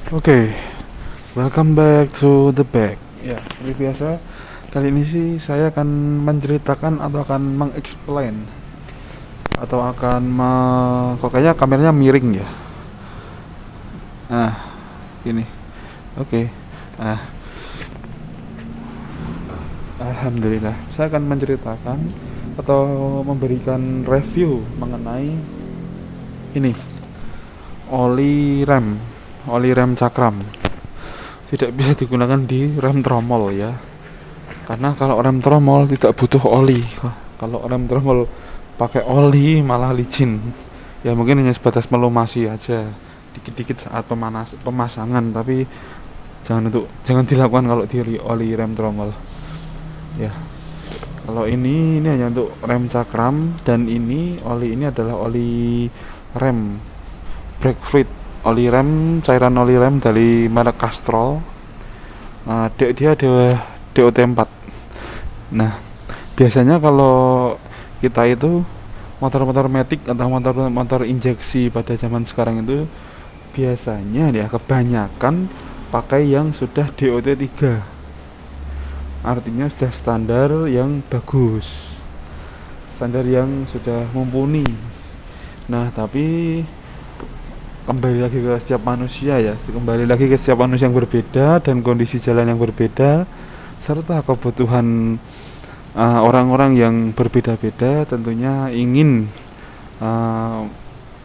Oke, welcome back to the back. Ya, seperti biasa, kali ini sih saya akan menceritakan atau akan mengexplain atau akan kok kayaknya kameranya miring ya. Nah, gini. Oke. Nah, alhamdulillah, saya akan menceritakan atau memberikan review mengenai ini oli rem cakram. Tidak bisa digunakan di rem tromol ya, karena kalau rem tromol tidak butuh oli. Kalau rem tromol pakai oli malah licin ya, mungkin hanya sebatas melumasi aja dikit-dikit saat pemasangan, tapi jangan dilakukan kalau di oli rem tromol ya. Kalau ini hanya untuk rem cakram, dan ini oli adalah oli rem brake fluid, cairan oli rem dari merek Castrol. Dia ada DOT4. Nah, biasanya kalau kita itu motor-motor matic atau motor injeksi pada zaman sekarang itu biasanya ya kebanyakan pakai yang sudah DOT3. Artinya sudah standar yang bagus, standar yang sudah mumpuni. Nah, tapi kembali lagi ke setiap manusia yang berbeda dan kondisi jalan yang berbeda, serta kebutuhan orang-orang yang berbeda-beda. Tentunya ingin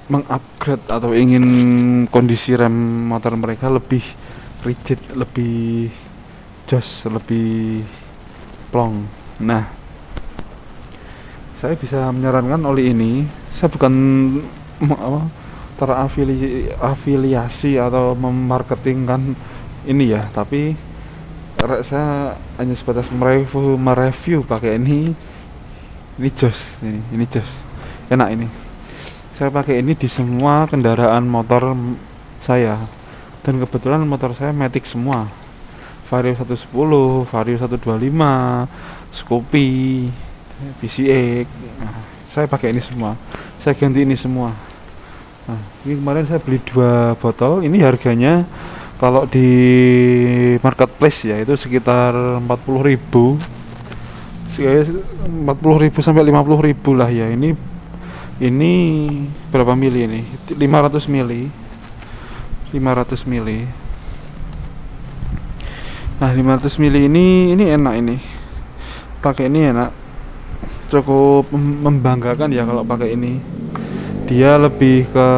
mengupgrade atau ingin kondisi rem motor mereka lebih rigid, lebih jos, lebih plong. Nah, saya bisa menyarankan oli ini. Saya bukan terafiliasi atau memarketingkan ini ya, tapi saya hanya sebatas mereview pakai ini jos, ini jos, enak ini. Saya pakai ini di semua kendaraan motor saya, dan kebetulan motor saya matic semua, Vario 110, Vario 125, Scoopy, PCX. Saya pakai ini semua, saya ganti ini semua. Nah, ini kemarin saya beli 2 botol. Ini harganya kalau di marketplace ya itu sekitar 40.000, 40.000 sampai 50.000 lah ya. Ini berapa mili ini? 500 mili. Nah, 500 mili ini enak ini. Pakai ini enak. Cukup membanggakan ya kalau pakai ini. Dia lebih ke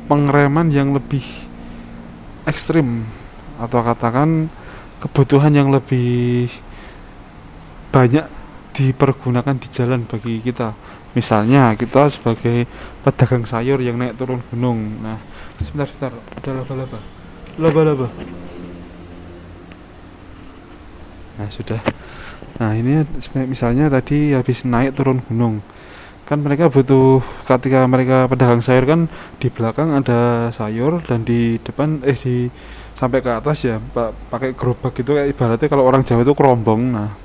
pengereman yang lebih ekstrim, atau katakan kebutuhan yang lebih banyak dipergunakan di jalan bagi kita. Misalnya kita sebagai pedagang sayur yang naik turun gunung. Nah, sebentar, ada laba-laba. Nah, sudah. Nah, ini misalnya tadi habis naik turun gunung, kan mereka butuh, ketika mereka pedagang sayur kan di belakang ada sayur, dan di depan sampai ke atas ya pakai gerobak gitu, kayak ibaratnya kalau orang Jawa itu kerombong. Nah,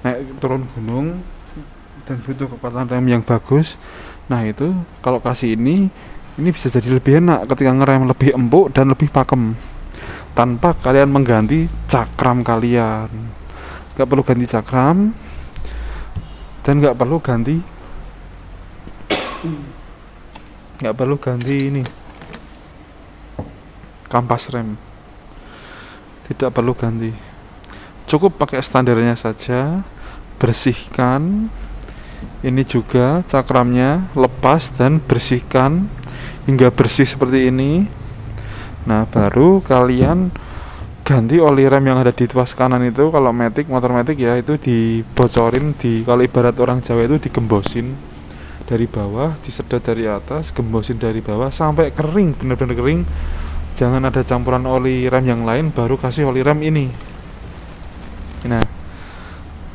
naik turun gunung dan butuh kekuatan rem yang bagus. Nah, itu kalau kasih ini bisa jadi lebih enak ketika ngerem, lebih empuk dan lebih pakem, tanpa kalian mengganti cakram kalian. Gak perlu ganti cakram, dan gak perlu ganti ini kampas rem, tidak perlu ganti, cukup pakai standarnya saja. Bersihkan ini juga cakramnya, lepas dan bersihkan hingga bersih seperti ini. Nah, baru kalian ganti oli rem yang ada di tuas kanan itu. Kalau motor matic ya itu dibocorin, kalau ibarat orang Jawa itu digembosin dari bawah, disedot dari atas, gembosin dari bawah sampai kering, benar-benar kering. Jangan ada campuran oli rem yang lain, baru kasih oli rem ini. Nah,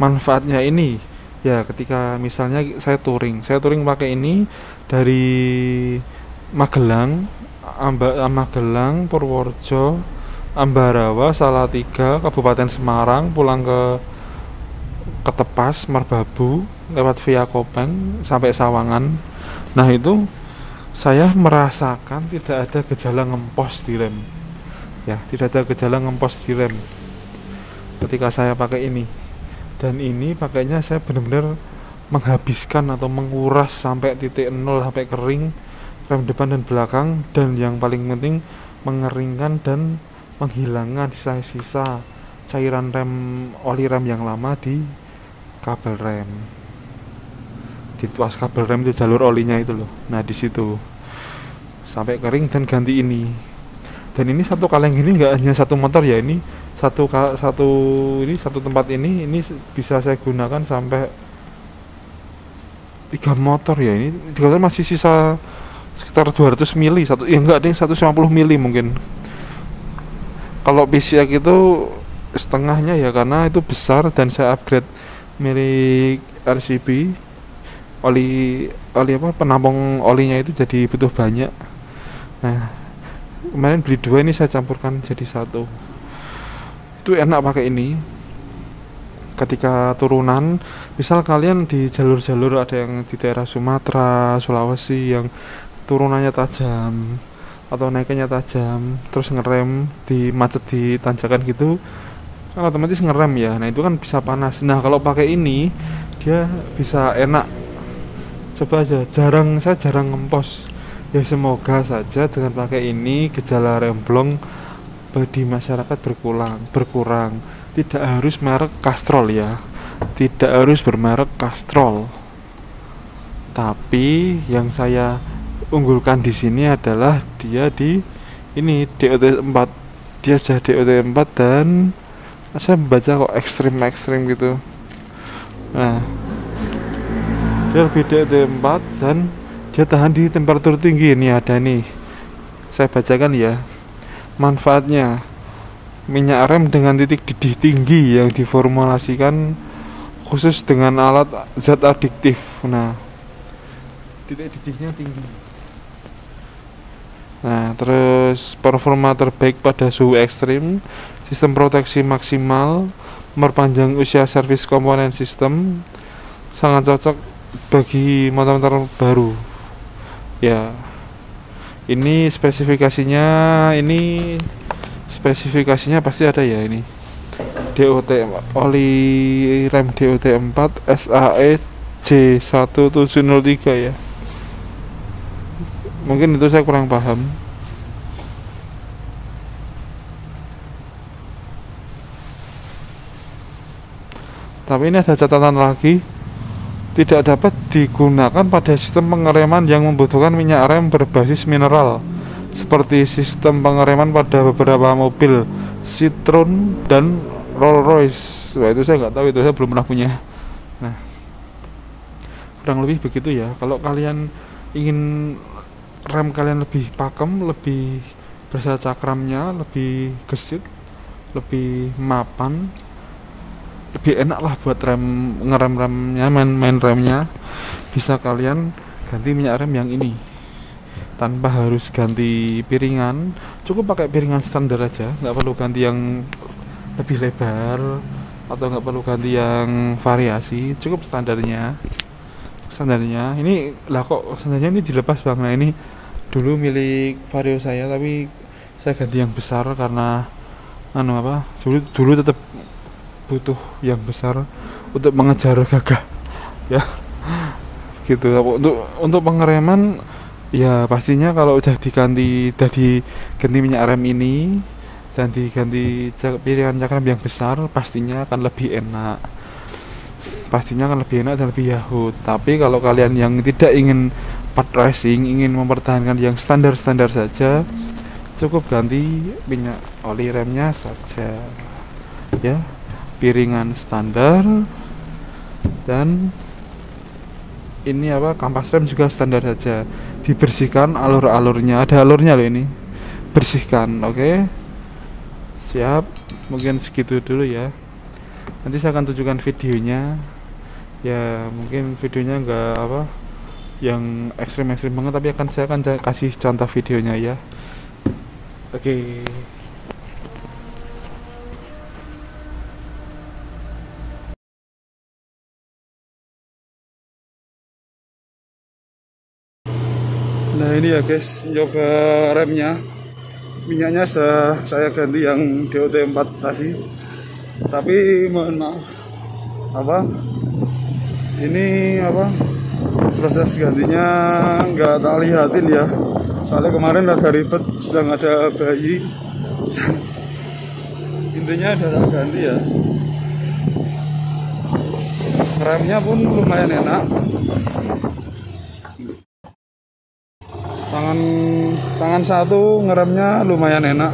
manfaatnya ini ya, ketika misalnya saya touring pakai ini dari Magelang, Purworejo, Ambarawa, Salatiga, Kabupaten Semarang, pulang ke Tepas, Merbabu, lewat via Kopeng sampai Sawangan. Nah, itu saya merasakan tidak ada gejala ngempos di rem, ya tidak ada gejala ngempos di rem ketika saya pakai ini. Dan ini pakainya saya benar-benar menghabiskan atau menguras sampai titik nol, sampai kering rem depan dan belakang, dan yang paling penting mengeringkan dan menghilangkan sisa-sisa cairan rem, oli rem yang lama di kabel rem, di tuas kabel rem itu, jalur olinya itu loh. Nah di situ sampai kering dan ganti ini. Dan ini satu kaleng ini nggak hanya satu motor ya, ini satu tempat ini bisa saya gunakan sampai 3 motor ya. Ini 3 motor masih sisa sekitar 200 mili satu, ya enggak, ada yang 150 mili mungkin. Kalau PCX itu setengahnya ya, karena itu besar dan saya upgrade milik RCB, oli apa, penampung olinya itu jadi butuh banyak. Nah kemarin beli 2, ini saya campurkan jadi 1. Itu enak pakai ini ketika turunan. Misal kalian di jalur-jalur, ada yang di daerah Sumatera, Sulawesi yang turunannya tajam atau naiknya tajam, terus ngerem di macet di tanjakan gitu, kan otomatis ngerem ya. Nah itu kan bisa panas. Nah kalau pakai ini dia bisa enak. Coba aja, saya jarang ngempos ya. Semoga saja dengan pakai ini gejala remblong di masyarakat berkurang. Tidak harus merek Castrol ya, tidak harus bermerek Castrol, tapi yang saya unggulkan di sini adalah dia di ini DOT 4. Dia sudah DOT 4 dan saya membaca kok ekstrim gitu. Nah dia lebih DOT 4 dan dia tahan di temperatur tinggi. Ini ada nih, saya bacakan ya manfaatnya. Minyak rem dengan titik didih tinggi yang diformulasikan khusus dengan alat zat adiktif. Nah titik didihnya tinggi. Nah terus performa terbaik pada suhu ekstrim, sistem proteksi maksimal, memperpanjang usia servis komponen sistem, sangat cocok bagi motor-motor baru ya. Ini spesifikasinya pasti ada ya. Ini DOT, oli rem DOT 4 SAE J1703 ya. Mungkin itu saya kurang paham. Tapi ini ada catatan lagi, tidak dapat digunakan pada sistem pengereman yang membutuhkan minyak rem berbasis mineral, seperti sistem pengereman pada beberapa mobil Citroen dan Rolls-Royce. Wah itu saya nggak tahu, itu saya belum pernah punya. Nah kurang lebih begitu ya. Kalau kalian ingin rem kalian lebih pakem, lebih berasa cakramnya, lebih gesit, lebih mapan, lebih enak lah buat ngerem-remnya, main remnya, bisa kalian ganti minyak rem yang ini tanpa harus ganti piringan. Cukup pakai piringan standar aja, nggak perlu ganti yang lebih lebar atau nggak perlu ganti yang variasi, cukup standarnya. Ini lah, kok standarnya ini dilepas bang. Nah ini dulu milik Vario saya, tapi saya ganti yang besar karena dulu tetap butuh yang besar untuk mengejar gagah ya gitu. Untuk pengereman ya pastinya kalau udah diganti minyak rem ini dan diganti piringan cakram yang besar, pastinya akan lebih enak dan lebih yahut. Tapi kalau kalian yang tidak ingin part racing, ingin mempertahankan yang standar saja, cukup ganti minyak oli remnya saja ya, piringan standar. Dan ini kampas rem juga standar saja, dibersihkan alur-alurnya, ada alurnya loh, ini bersihkan. Oke. Siap, mungkin segitu dulu ya. Nanti saya akan tunjukkan videonya ya, mungkin videonya enggak yang ekstrim banget, tapi saya akan kasih contoh videonya ya. Oke. Nah ini ya guys, coba remnya. Minyaknya sudah saya ganti yang DOT 4 tadi. Tapi mohon maaf, ini proses gantinya nggak tak lihatin ya. Soalnya kemarin ada ribet, sedang ada bayi. Intinya udah tak ganti ya. Remnya pun lumayan enak. Tangan satu ngeremnya lumayan enak.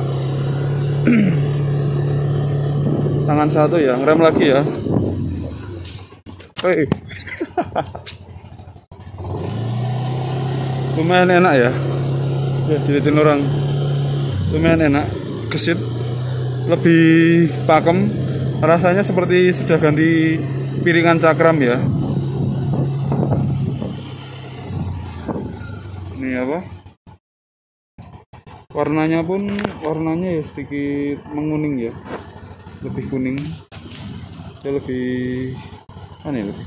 Tangan satu ya, ngerem lagi ya. Hei. Lumayan enak ya. Ya, dilihatin orang. Lumayan enak, gesit, lebih pakem. Rasanya seperti sudah ganti piringan cakram ya. Ini warnanya ya sedikit menguning ya, lebih kuning ya, lebih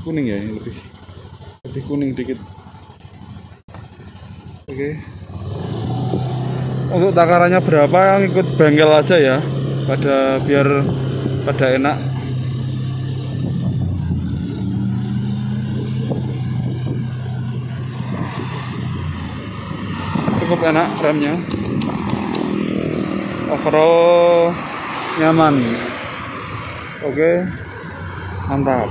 kuning ya, ini lebih kuning dikit. Oke. Untuk takarannya berapa ngikut bengkel aja ya, biar pada enak. Cukup enak remnya, overall nyaman. Oke, mantap.